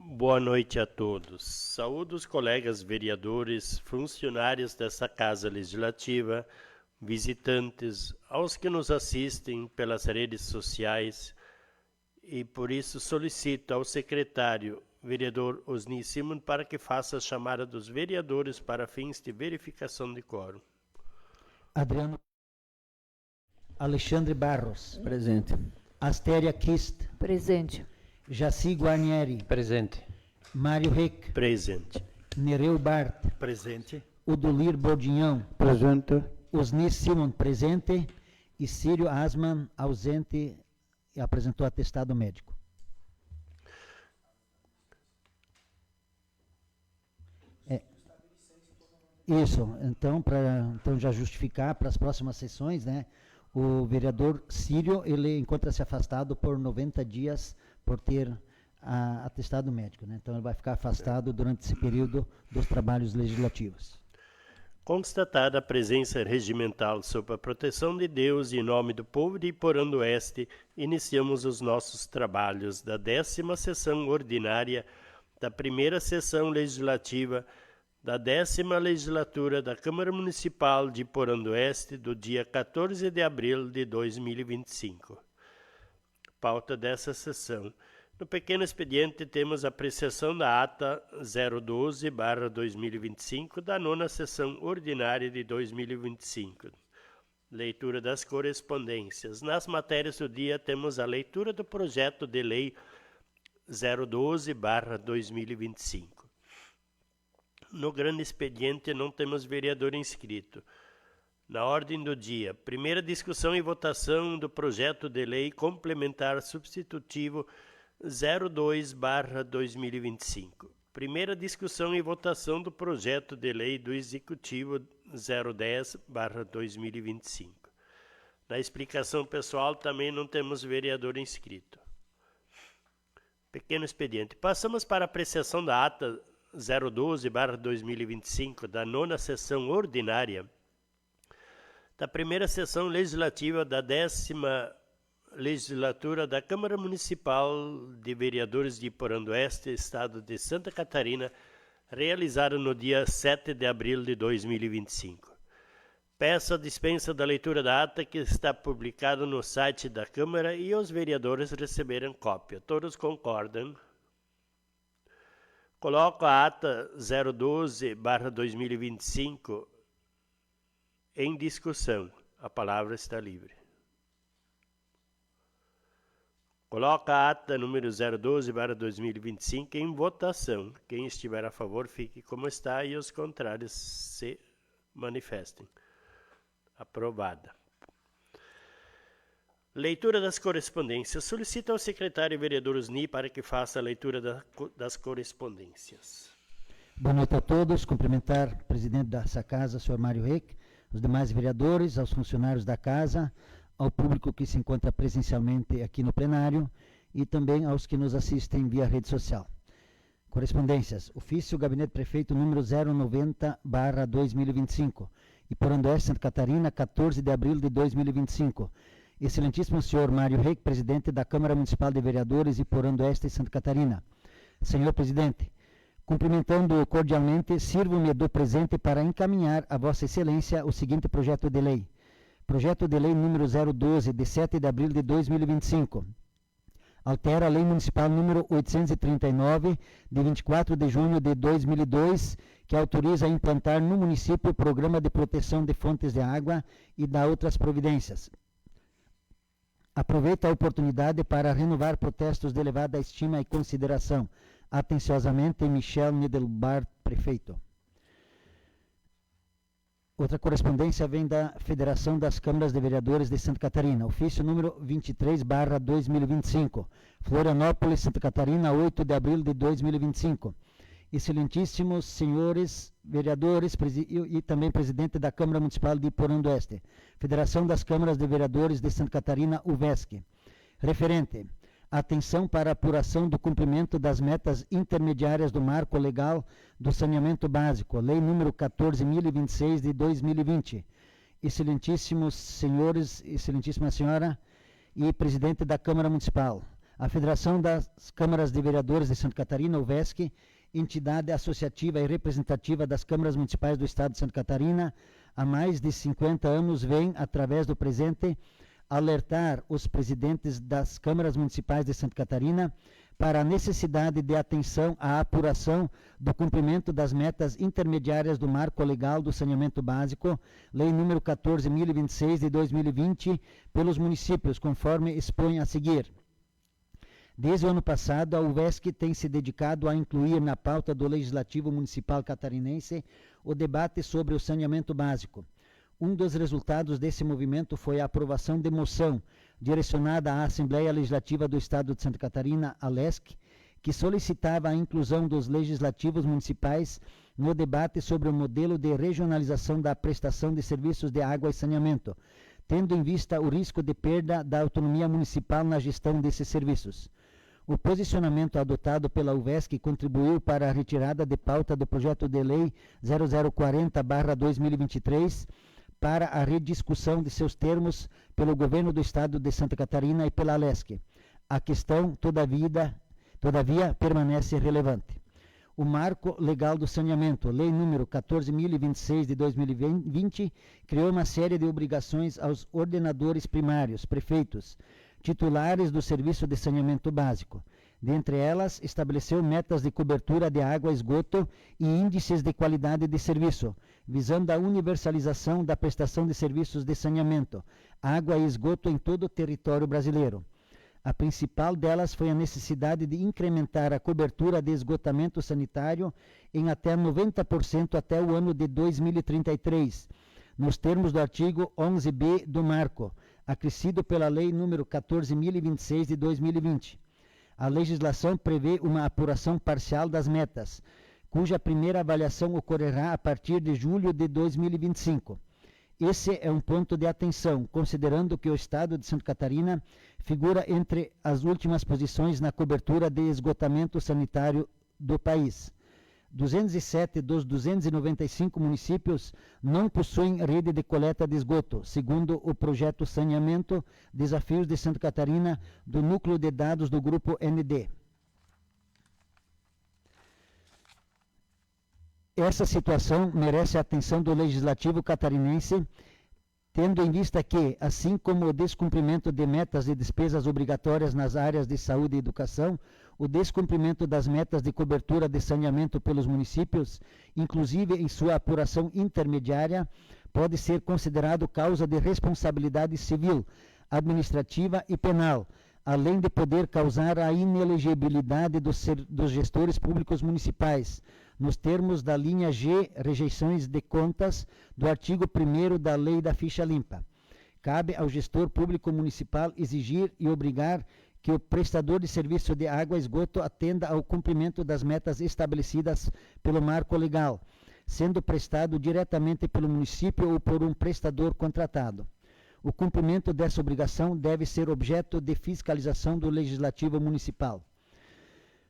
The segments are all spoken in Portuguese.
Boa noite a todos. Saúdo os colegas vereadores, funcionários dessa Casa Legislativa, visitantes, aos que nos assistem pelas redes sociais e por isso solicito ao secretário, vereador Osni Simon, para que faça a chamada dos vereadores para fins de verificação de quórum. Adriano Alexandre Barros. Presente. Astéria Kist. Presente. Jaci Guarnieri. Presente. Mário Rick. Presente. Nereu Bart. Presente. Udolir Bordinhão. Presente. Osni Simon, presente. E Círio Asman, ausente, e apresentou atestado médico. Isso, então, para já justificar para as próximas sessões, né, o vereador Círio, ele encontra-se afastado por 90 dias por ter atestado médico, né? Então ele vai ficar afastado durante esse período dos trabalhos legislativos. Constatada a presença regimental sob a proteção de Deus e em nome do povo de Iporã do Oeste, iniciamos os nossos trabalhos da 10ª sessão ordinária da primeira sessão legislativa da 10ª legislatura da Câmara Municipal de Iporã do Oeste, do dia 14 de abril de 2025. Pauta dessa sessão. No pequeno expediente temos a apreciação da ata 012/2025 da 9ª sessão ordinária de 2025. Leitura das correspondências. Nas matérias do dia temos a leitura do projeto de lei 012/2025. No grande expediente não temos vereador inscrito. Na ordem do dia, primeira discussão e votação do projeto de lei complementar substitutivo 02/2025. Primeira discussão e votação do projeto de lei do Executivo 010/2025. Na explicação pessoal também não temos vereador inscrito. Pequeno expediente. Passamos para a apreciação da ata 012/2025 da 9ª sessão ordinária da primeira sessão legislativa da 10ª legislatura da Câmara Municipal de Vereadores de Iporã do Oeste, Estado de Santa Catarina, realizada no dia 7 de abril de 2025. Peço a dispensa da leitura da ata que está publicada no site da Câmara e os vereadores receberam cópia. Todos concordam? Coloco a ata 012/2025 em discussão. A palavra está livre. Coloco a ata número 012/2025 em votação. Quem estiver a favor, fique como está e os contrários se manifestem. Aprovada. Leitura das correspondências. Solicito ao secretário vereador Osni para que faça a leitura das correspondências. Boa noite a todos. Cumprimentar o presidente dessa casa, senhor Mário Rick, os demais vereadores, aos funcionários da casa, ao público que se encontra presencialmente aqui no plenário e também aos que nos assistem via rede social. Correspondências. Ofício Gabinete Prefeito número 090/2025. Iporã do Oeste, Santa Catarina, 14 de abril de 2025. Excelentíssimo senhor Mário Rick, presidente da Câmara Municipal de Vereadores Iporã do Oeste, Santa Catarina. Senhor presidente, cumprimentando cordialmente, sirvo-me do presente para encaminhar a Vossa Excelência o seguinte projeto de lei. Projeto de lei número 012, de 7 de abril de 2025. Altera a Lei Municipal número 839, de 24 de junho de 2002, que autoriza a implantar no município o Programa de Proteção de Fontes de Água e dá outras providências. Aproveito a oportunidade para renovar protestos de elevada estima e consideração. Atenciosamente, Michel Nidelbart, prefeito. Outra correspondência vem da Federação das Câmaras de Vereadores de Santa Catarina, ofício número 23/2025, Florianópolis, Santa Catarina, 8 de abril de 2025. Excelentíssimos senhores vereadores e também presidente da Câmara Municipal de Iporã do Oeste, Federação das Câmaras de Vereadores de Santa Catarina, UVESC. Referente, atenção para a apuração do cumprimento das metas intermediárias do marco legal do saneamento básico, Lei número 14.026 de 2020. Excelentíssimos senhores, excelentíssima senhora e presidente da Câmara Municipal, A Federação das Câmaras de Vereadores de Santa Catarina, UVESC, entidade associativa e representativa das câmaras municipais do Estado de Santa Catarina, há mais de 50 anos, vem, através do presente, alertar os presidentes das câmaras municipais de Santa Catarina para a necessidade de atenção à apuração do cumprimento das metas intermediárias do Marco Legal do Saneamento Básico, Lei número 14.026 de 2020, pelos municípios, conforme expõe a seguir. Desde o ano passado, a UVESC tem se dedicado a incluir na pauta do Legislativo Municipal Catarinense o debate sobre o saneamento básico. Um dos resultados desse movimento foi a aprovação de moção direcionada à Assembleia Legislativa do Estado de Santa Catarina, a LESC, que solicitava a inclusão dos legislativos municipais no debate sobre o modelo de regionalização da prestação de serviços de água e saneamento, tendo em vista o risco de perda da autonomia municipal na gestão desses serviços. O posicionamento adotado pela UVESC contribuiu para a retirada de pauta do projeto de lei 0040/2023 para a rediscussão de seus termos pelo Governo do Estado de Santa Catarina e pela LESC. A questão, todavia, permanece relevante. O Marco Legal do Saneamento, Lei número 14.026 de 2020, criou uma série de obrigações aos ordenadores primários, prefeitos, titulares do Serviço de Saneamento Básico. Dentre elas, estabeleceu metas de cobertura de água e esgoto e índices de qualidade de serviço, visando a universalização da prestação de serviços de saneamento, água e esgoto em todo o território brasileiro. A principal delas foi a necessidade de incrementar a cobertura de esgotamento sanitário em até 90% até o ano de 2033, nos termos do artigo 11b do Marco, acrescido pela Lei número 14.026 de 2020. A legislação prevê uma apuração parcial das metas, cuja primeira avaliação ocorrerá a partir de julho de 2025. Esse é um ponto de atenção, considerando que o Estado de Santa Catarina figura entre as últimas posições na cobertura de esgotamento sanitário do país. 207 dos 295 municípios não possuem rede de coleta de esgoto, segundo o projeto Saneamento Desafios de Santa Catarina, do Núcleo de Dados do Grupo ND. Essa situação merece a atenção do Legislativo catarinense, tendo em vista que, assim como o descumprimento de metas e despesas obrigatórias nas áreas de saúde e educação, o descumprimento das metas de cobertura de saneamento pelos municípios, inclusive em sua apuração intermediária, pode ser considerado causa de responsabilidade civil, administrativa e penal, além de poder causar a inelegibilidade dos gestores públicos municipais, nos termos da linha G, rejeições de contas, do artigo 1º da Lei da Ficha Limpa. Cabe ao gestor público municipal exigir e obrigar que o prestador de serviço de água e esgoto atenda ao cumprimento das metas estabelecidas pelo marco legal, sendo prestado diretamente pelo município ou por um prestador contratado. O cumprimento dessa obrigação deve ser objeto de fiscalização do Legislativo Municipal.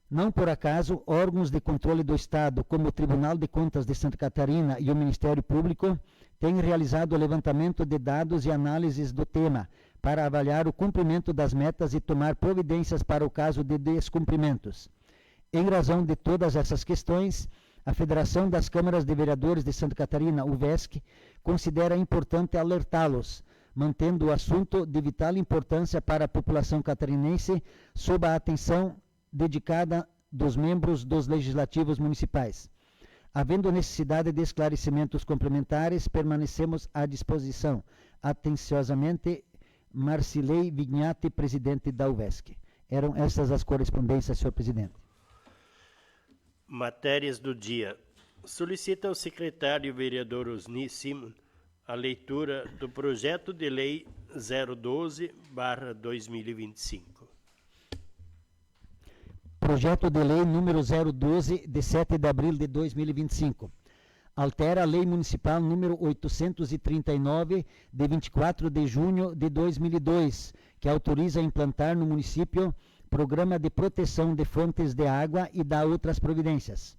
Não por acaso, órgãos de controle do Estado, como o Tribunal de Contas de Santa Catarina e o Ministério Público, têm realizado o levantamento de dados e análises do tema, para avaliar o cumprimento das metas e tomar providências para o caso de descumprimentos. Em razão de todas essas questões, a Federação das Câmaras de Vereadores de Santa Catarina, UVESC, considera importante alertá-los, mantendo o assunto de vital importância para a população catarinense sob a atenção dedicada dos membros dos legislativos municipais. Havendo necessidade de esclarecimentos complementares, permanecemos à disposição. Atenciosamente, Marcilei Vignati, presidente da UVESC. Eram essas as correspondências, senhor presidente. Matérias do dia. Solicita ao secretário vereador Osni Simon a leitura do projeto de lei 012/2025. Projeto de lei número 012, de 7 de abril de 2025. Altera a Lei Municipal número 839, de 24 de junho de 2002, que autoriza a implantar no município Programa de Proteção de Fontes de Água e dá outras providências.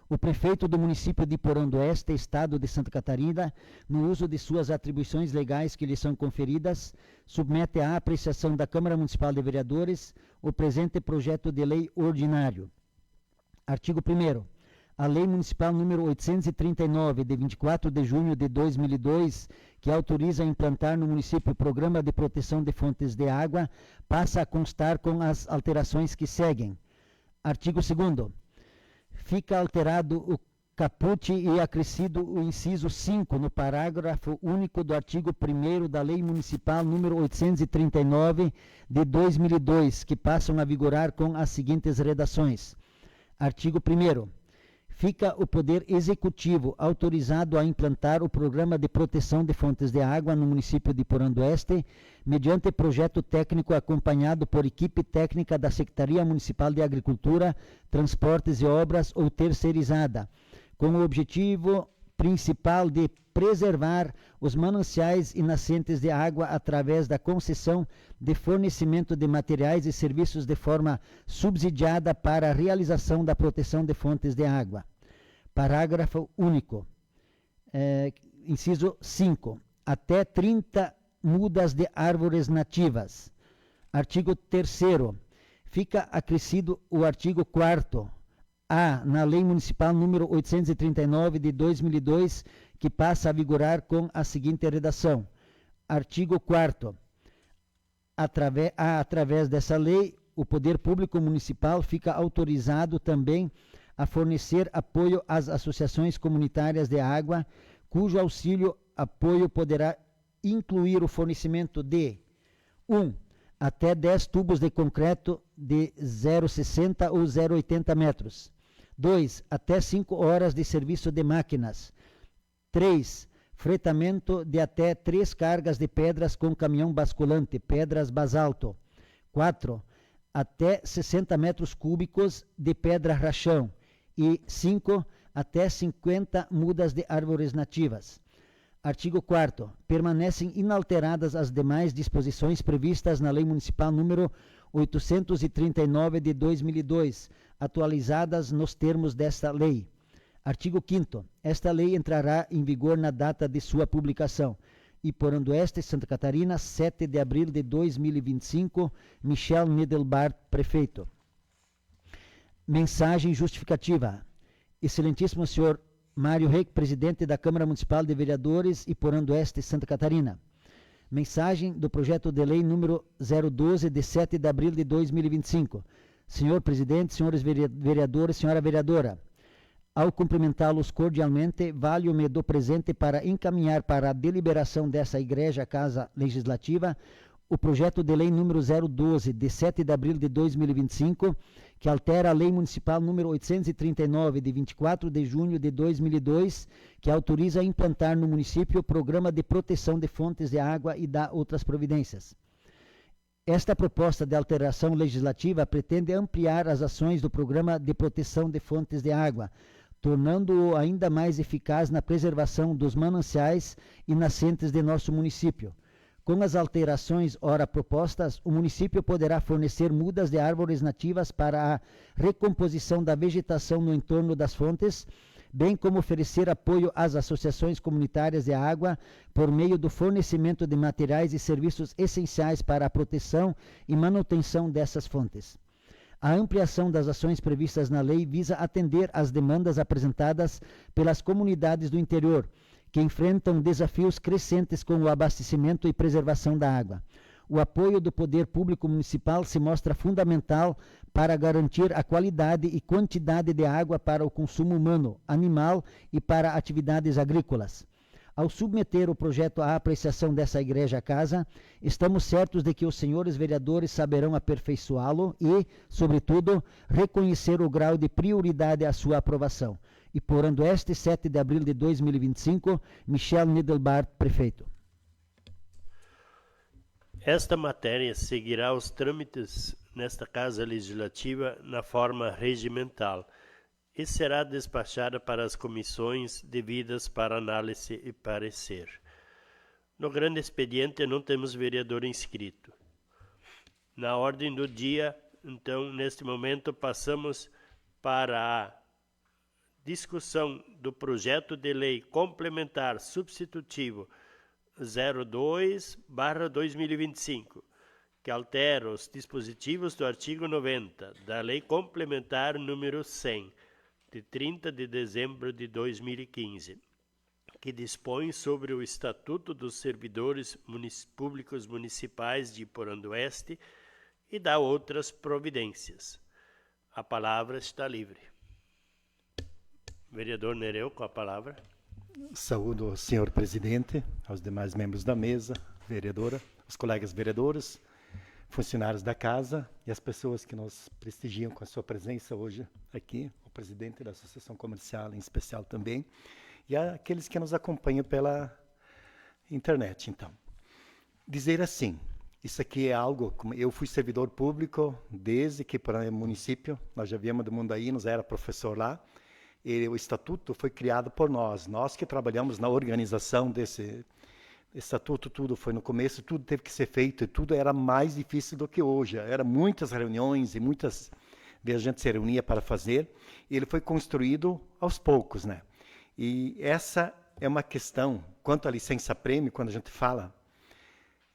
O prefeito do município de Porão do Oeste, Estado de Santa Catarina, no uso de suas atribuições legais que lhe são conferidas, submete à apreciação da Câmara Municipal de Vereadores o presente projeto de lei ordinário. Artigo 1º. A Lei Municipal número 839, de 24 de junho de 2002, que autoriza a implantar no município o Programa de Proteção de Fontes de Água, passa a constar com as alterações que seguem. Artigo 2º. Fica alterado o caput e acrescido o inciso 5 no parágrafo único do artigo 1º da Lei Municipal número 839 de 2002, que passam a vigorar com as seguintes redações. Artigo 1º. Fica o Poder Executivo autorizado a implantar o Programa de Proteção de Fontes de Água no município de Porão do Oeste, mediante projeto técnico acompanhado por equipe técnica da Secretaria Municipal de Agricultura, Transportes e Obras ou terceirizada, com o objetivo principal de preservar os mananciais e nascentes de água através da concessão de fornecimento de materiais e serviços de forma subsidiada para a realização da proteção de fontes de água. Parágrafo único. Inciso 5. Até 30 mudas de árvores nativas. Artigo 3º. Fica acrescido o artigo 4º. A, na Lei Municipal número 839 de 2002, que passa a vigorar com a seguinte redação. Artigo 4º. Através dessa lei, o Poder Público Municipal fica autorizado também a fornecer apoio às associações comunitárias de água, cujo apoio poderá incluir o fornecimento de 1. Até 10 tubos de concreto de 0,60 ou 0,80 metros. 2. Até 5 horas de serviço de máquinas. 3. Fretamento de até 3 cargas de pedras com caminhão basculante, pedras basalto. 4. Até 60 metros cúbicos de pedra rachão. E 5. Até 50 mudas de árvores nativas. Artigo 4º. Permanecem inalteradas as demais disposições previstas na Lei Municipal número 839 de 2002, atualizadas nos termos desta lei. Artigo 5º. Esta lei entrará em vigor na data de sua publicação. E Porão do Oeste, Santa Catarina, 7 de abril de 2025, Michel Nedelbart, prefeito. Mensagem justificativa. Excelentíssimo senhor Mário Reck, presidente da Câmara Municipal de Vereadores e Porão do Oeste, Santa Catarina. Mensagem do projeto de lei número 012, de 7 de abril de 2025. Senhor presidente, senhores vereadores, senhora vereadora, ao cumprimentá-los cordialmente, valho-me do presente para encaminhar para a deliberação dessa Igreja Casa Legislativa o projeto de lei número 012, de 7 de abril de 2025, que altera a Lei Municipal número 839, de 24 de junho de 2002, que autoriza a implantar no município o Programa de Proteção de Fontes de Água e dá outras providências. Esta proposta de alteração legislativa pretende ampliar as ações do Programa de Proteção de Fontes de Água, tornando-o ainda mais eficaz na preservação dos mananciais e nascentes de nosso município. Com as alterações ora propostas, o município poderá fornecer mudas de árvores nativas para a recomposição da vegetação no entorno das fontes, bem como oferecer apoio às associações comunitárias de água por meio do fornecimento de materiais e serviços essenciais para a proteção e manutenção dessas fontes. A ampliação das ações previstas na lei visa atender às demandas apresentadas pelas comunidades do interior, que enfrentam desafios crescentes com o abastecimento e preservação da água. O apoio do Poder Público Municipal se mostra fundamental para garantir a qualidade e quantidade de água para o consumo humano, animal e para atividades agrícolas. Ao submeter o projeto à apreciação dessa Igreja Casa, estamos certos de que os senhores vereadores saberão aperfeiçoá-lo e, sobretudo, reconhecer o grau de prioridade à sua aprovação. E Porão do Oeste, 7 de abril de 2025, Michel Nedelbart, prefeito. Esta matéria seguirá os trâmites nesta Casa Legislativa na forma regimental e será despachada para as comissões devidas para análise e parecer. No grande expediente não temos vereador inscrito. Na ordem do dia, então, neste momento, passamos para a discussão do projeto de lei complementar substitutivo 02/2025, que altera os dispositivos do artigo 90 da Lei Complementar número 100, de 30 de dezembro de 2015, que dispõe sobre o Estatuto dos Servidores Públicos Municipais de Iporã do Oeste e dá outras providências. A palavra está livre. Vereador Nereu, com a palavra. Saúdo o senhor presidente, aos demais membros da mesa, vereadora, os colegas vereadores, funcionários da casa e as pessoas que nos prestigiam com a sua presença hoje aqui, o presidente da Associação Comercial em especial também, e aqueles que nos acompanham pela internet, então. Dizer assim, isso aqui é algo, como eu fui servidor público desde que para o município, nós já viemos do Mundaí, nós era professor lá, e o estatuto foi criado por nós que trabalhamos na organização desse estatuto, tudo foi no começo, tudo teve que ser feito, e tudo era mais difícil do que hoje, era muitas reuniões e muitas vezes a gente se reunia para fazer, e ele foi construído aos poucos, né? E essa é uma questão, quanto à licença-prêmio, quando a gente fala,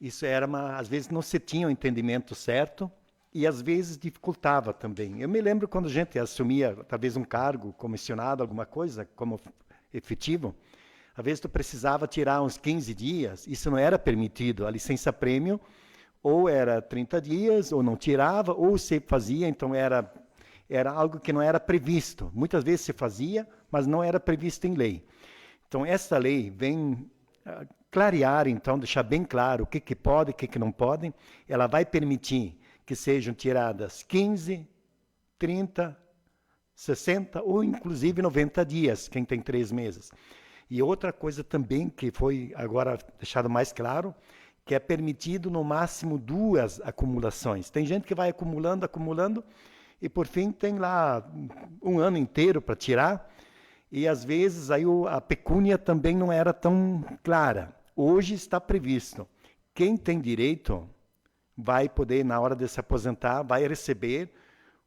isso era às vezes não se tinha o entendimento certo, e às vezes dificultava também. Eu me lembro quando a gente assumia talvez um cargo, comissionado, alguma coisa, como efetivo, às vezes tu precisava tirar uns 15 dias, isso não era permitido. A licença-prêmio ou era 30 dias, ou não tirava, ou se fazia, então era algo que não era previsto. Muitas vezes se fazia, mas não era previsto em lei. Então, essa lei vem clarear, então, deixar bem claro o que pode, o que não pode. Ela vai permitir que sejam tiradas 15, 30, 60 ou inclusive 90 dias, quem tem 3 meses. E outra coisa também que foi agora deixado mais claro, que é permitido no máximo 2 acumulações. Tem gente que vai acumulando, e por fim tem lá um ano inteiro para tirar, e às vezes aí a pecúnia também não era tão clara. Hoje está previsto. Quem tem direito vai poder, na hora de se aposentar, vai receber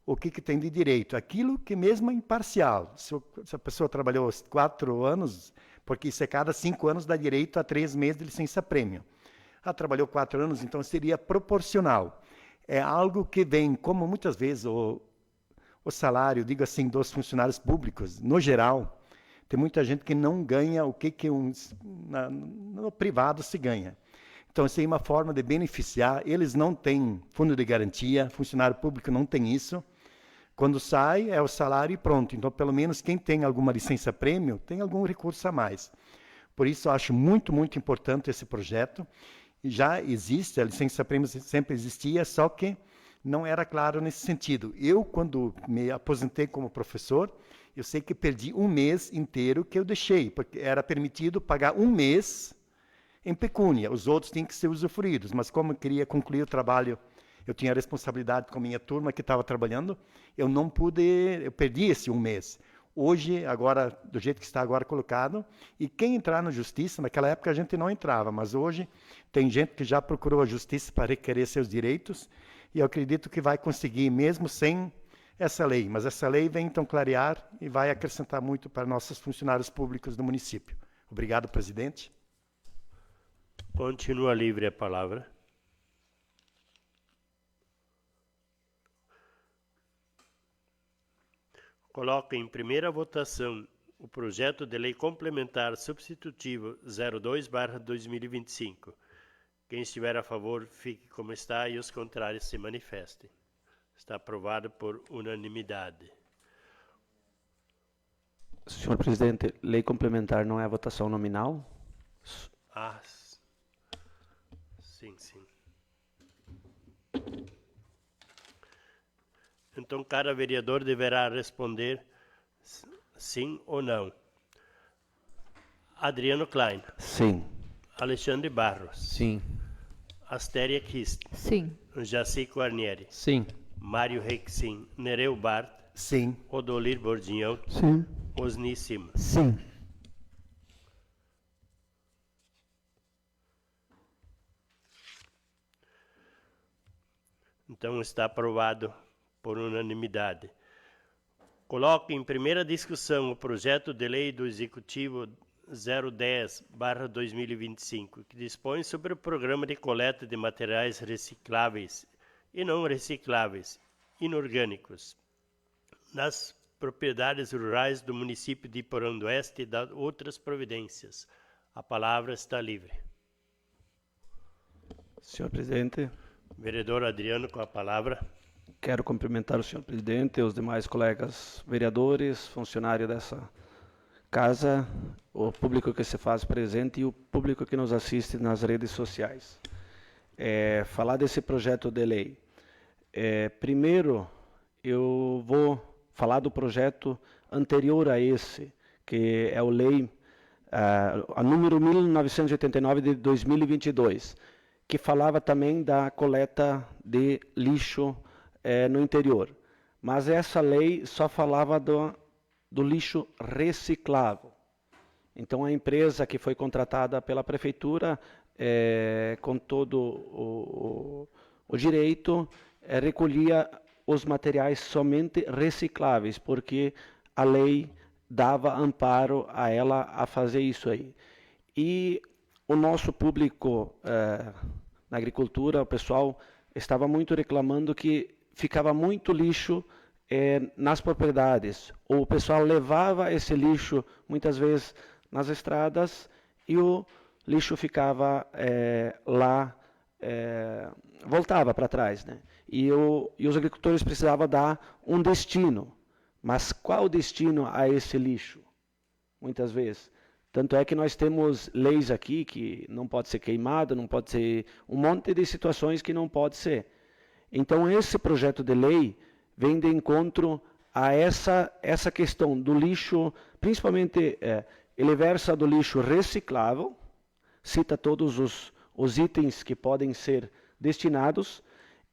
o que tem de direito. Aquilo que mesmo é imparcial. Se a pessoa trabalhou 4 anos, porque isso é cada 5 anos dá direito a 3 meses de licença-prêmio. Trabalhou 4 anos, então seria proporcional. É algo que vem, como muitas vezes o salário, digo assim, dos funcionários públicos, no geral, tem muita gente que não ganha o que no privado se ganha. Então, isso é uma forma de beneficiar. Eles não têm fundo de garantia, funcionário público não tem isso. Quando sai, é o salário e pronto. Então, pelo menos, quem tem alguma licença-prêmio tem algum recurso a mais. Por isso, eu acho muito, muito importante esse projeto. E já existe, a licença-prêmio sempre existia, só que não era claro nesse sentido. Eu, quando me aposentei como professor, eu sei que perdi 1 mês inteiro que eu deixei, porque era permitido pagar 1 mês em pecúnia, os outros tinham que ser usufruídos, mas como eu queria concluir o trabalho, eu tinha responsabilidade com a minha turma que estava trabalhando, eu não pude, eu perdi esse 1 mês. Hoje, agora, do jeito que está agora colocado, e quem entrar na justiça, naquela época a gente não entrava, mas hoje tem gente que já procurou a justiça para requerer seus direitos, e eu acredito que vai conseguir, mesmo sem essa lei, mas essa lei vem então clarear e vai acrescentar muito para nossos funcionários públicos do município. Obrigado, presidente. Continua livre a palavra. Coloco em primeira votação o projeto de lei complementar substitutivo 02/2025. Quem estiver a favor, fique como está e os contrários se manifestem. Está aprovado por unanimidade. Senhor presidente, lei complementar não é votação nominal? Sim. Então, cada vereador deverá responder sim ou não. Adriano Klein. Sim. Alexandre Barros. Sim. Astéria Kist. Sim. Jaci Guarnieri. Sim. Mário Reik, sim. Nereu Bart. Sim. Odolir Bordignon. Sim. Osni Cima. Sim. Então está aprovado por unanimidade. Coloco em primeira discussão o projeto de lei do Executivo 010/2025, que dispõe sobre o programa de coleta de materiais recicláveis e não recicláveis, inorgânicos, nas propriedades rurais do município de Iporã do Oeste e das outras providências. A palavra está livre. Senhor presidente, Vereador Adriano, com a palavra. quero cumprimentar o senhor presidente, os demais colegas vereadores, funcionários dessa casa, o público que se faz presente e o público que nos assiste nas redes sociais. Falar desse projeto de lei. Primeiro, eu vou falar do projeto anterior a esse, que é a lei a número 1989 de 2022, que falava também da coleta de lixo no interior. Mas essa lei só falava do lixo reciclável. Então, a empresa que foi contratada pela prefeitura, com todo o direito, recolhia os materiais somente recicláveis, porque a lei dava amparo a ela a fazer isso aí. E o nosso público na agricultura, o pessoal estava muito reclamando que ficava muito lixo nas propriedades. O pessoal levava esse lixo, muitas vezes, nas estradas e o lixo ficava lá, voltava para trás, né? E os agricultores precisavam dar um destino. Mas qual o destino a esse lixo? Muitas vezes. Tanto é que nós temos leis aqui que não pode ser queimado, não pode ser um monte de situações que não pode ser. Então, esse projeto de lei vem de encontro a essa questão do lixo, principalmente, ele versa do lixo reciclável, cita todos os itens que podem ser destinados,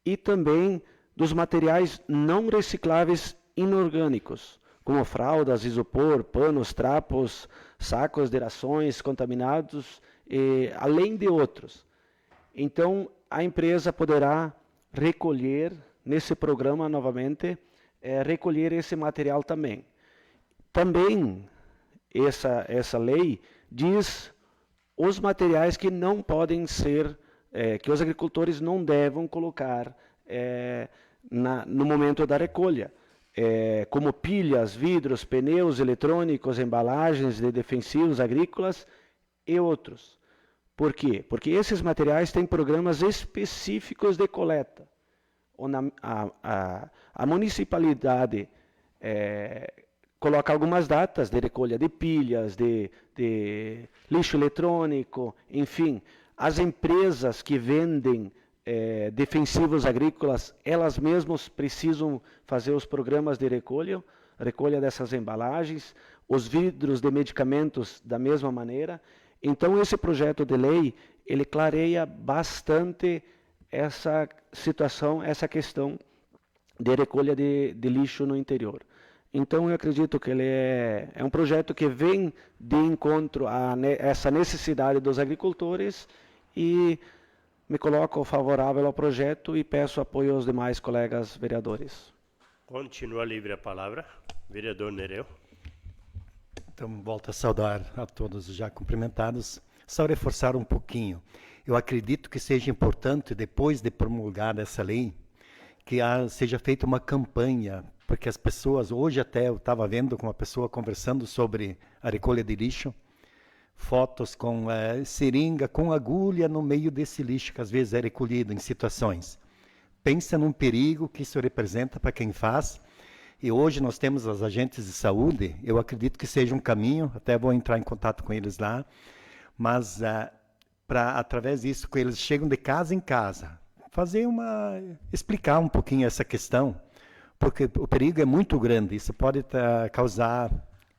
e também dos materiais não recicláveis inorgânicos, como fraldas, isopor, panos, trapos, sacos de rações contaminados, além de outros. Então, a empresa poderá recolher, nesse programa novamente, recolher esse material também. Também, essa lei diz os materiais que não podem ser, que os agricultores não devem colocar no momento da recolha. Como pilhas, vidros, pneus eletrônicos, embalagens de defensivos agrícolas e outros. Por quê? Porque esses materiais têm programas específicos de coleta, onde a municipalidade coloca algumas datas de recolha de pilhas, de lixo eletrônico, enfim. As empresas que vendem defensivos agrícolas, elas mesmas precisam fazer os programas de recolha dessas embalagens, os vidros de medicamentos da mesma maneira. Então, esse projeto de lei, ele clareia bastante essa situação, essa questão de recolha de lixo no interior. Então, eu acredito que ele é um projeto que vem de encontro a essa necessidade dos agricultores e me coloco favorável ao projeto e peço apoio aos demais colegas vereadores. Continua livre a palavra. Vereador Nereu. Então, volto a saudar a todos já cumprimentados. Só reforçar um pouquinho. Eu acredito que seja importante, depois de promulgar essa lei, que seja feita uma campanha, porque as pessoas, hoje até eu estava vendo com uma pessoa conversando sobre a recolha de lixo, fotos com seringa, com agulha no meio desse lixo que às vezes é recolhido em situações. Pensa num perigo que isso representa para quem faz. E hoje nós temos os agentes de saúde, eu acredito que seja um caminho, até vou entrar em contato com eles lá, mas através disso, que eles chegam de casa em casa, explicar um pouquinho essa questão, porque o perigo é muito grande, isso pode causar,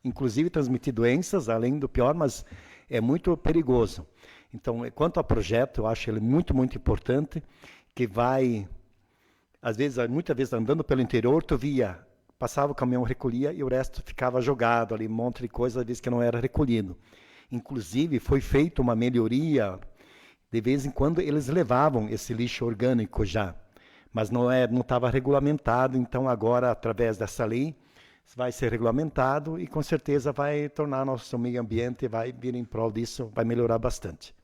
inclusive transmitir doenças, além do pior, mas é muito perigoso. Então, quanto ao projeto, eu acho ele muito, muito importante, que vai, às vezes, muitas vezes andando pelo interior, tu via, passava o caminhão, recolhia e o resto ficava jogado ali, um monte de coisa, às vezes que não era recolhido. Inclusive, foi feita uma melhoria, de vez em quando eles levavam esse lixo orgânico já, mas não estava regulamentado, então agora, através dessa lei, vai ser regulamentado e com certeza vai tornar nosso meio ambiente, vai vir em prol disso, vai melhorar bastante.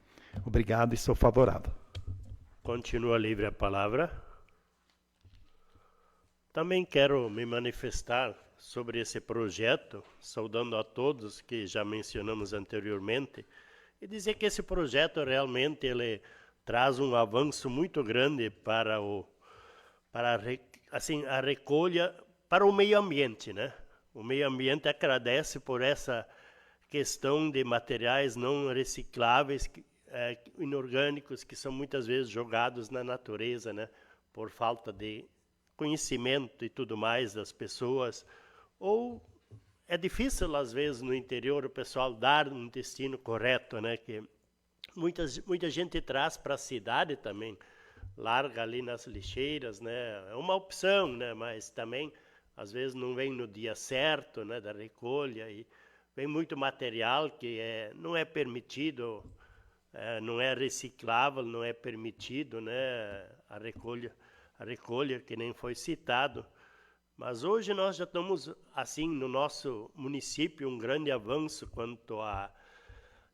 Obrigado e sou favorável. Continua livre a palavra. Também quero me manifestar sobre esse projeto, saudando a todos que já mencionamos anteriormente, e dizer que esse projeto realmente ele traz um avanço muito grande para a recolha, para o meio ambiente, né? O meio ambiente agradece por essa questão de materiais não recicláveis, inorgânicos, que são muitas vezes jogados na natureza, né? Por falta de conhecimento e tudo mais das pessoas, ou é difícil às vezes no interior o pessoal dar um destino correto, né? Que muita gente traz para a cidade também, larga ali nas lixeiras, né? É uma opção, né? Mas também às vezes não vem no dia certo, né? Da recolha, e vem muito material que não é permitido, não é reciclável, não é permitido, né? A recolha que nem foi citado. Mas hoje nós já estamos, assim, no nosso município, um grande avanço quanto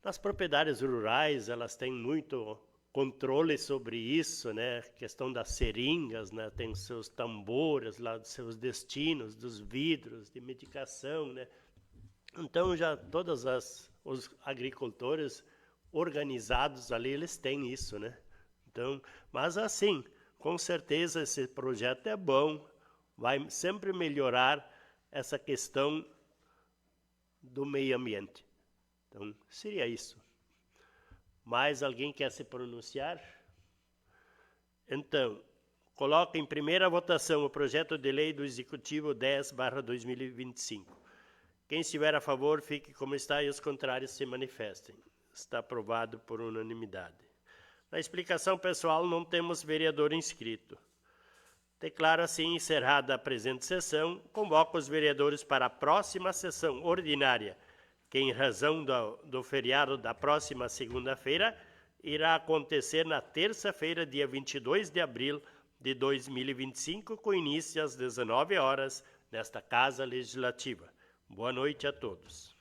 nas propriedades rurais, elas têm muito controle sobre isso, né? Questão das seringas, né? Tem seus tambores lá, seus destinos, dos vidros, de medicação, né? Então já todos os agricultores organizados ali, eles têm isso, né? Então, mas assim, com certeza esse projeto é bom, vai sempre melhorar essa questão do meio ambiente. Então, seria isso. Mais alguém quer se pronunciar? Então, coloca em primeira votação o projeto de lei do Executivo 10/2025. Quem estiver a favor, fique como está e os contrários se manifestem. Está aprovado por unanimidade. Na explicação pessoal, não temos vereador inscrito. Declaro assim encerrada a presente sessão. Convoco os vereadores para a próxima sessão ordinária, que em razão do feriado da próxima segunda-feira, irá acontecer na terça-feira, dia 22 de abril de 2025, com início às 19 horas, nesta Casa Legislativa. Boa noite a todos.